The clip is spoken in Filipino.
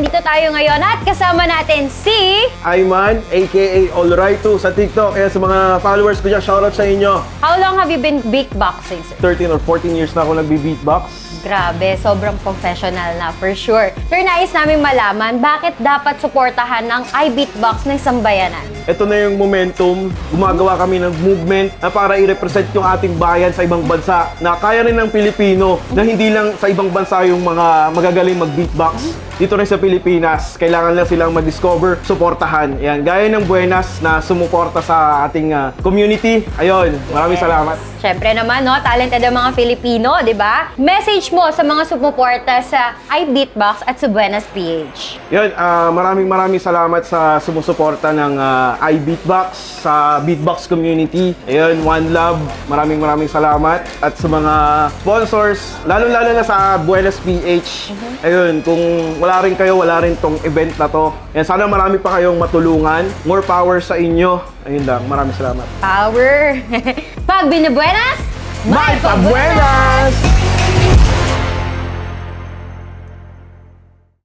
nandito tayo ngayon at kasama natin si... Ayman, aka Allright2 sa TikTok. Kaya sa mga followers ko dyan, shoutout sa inyo. How long have you been beatboxing, sir? 13 or 14 years na ako nagbi-beatbox. Grabe, sobrang professional na for sure. Sir, nais namin malaman, bakit dapat suportahan ng iBeatbox ng Sambayanan? Ito na yung momentum. Gumagawa kami ng movement na para i-represent yung ating bayan sa ibang bansa. Na kaya rin ng Pilipino na hindi lang sa ibang bansa yung mga magagaling mag-beatbox. Dito rin sa Pilipinas, kailangan lang silang mag-discover, suportahan. Yan, gaya ng Buenas na sumuporta sa ating community. Ayun, maraming salamat. Siyempre naman, no, talented ang mga Pilipino, di ba? Message mo sa mga sumuporta sa iBeatbox at sa Buenas PH. Yun, maraming salamat sa sumusuporta ng iBeatbox, sa beatbox community. Ayun, One Love, maraming salamat. At sa mga sponsors, lalo-lalo na sa Buenas PH. Ayun, kung wala rin kayo, wala rin tong event na to. Yan, sana marami pa kayong matulungan. More power sa inyo. Ayun lang, maraming salamat. Power! Pag binubuenas, May pabuenas!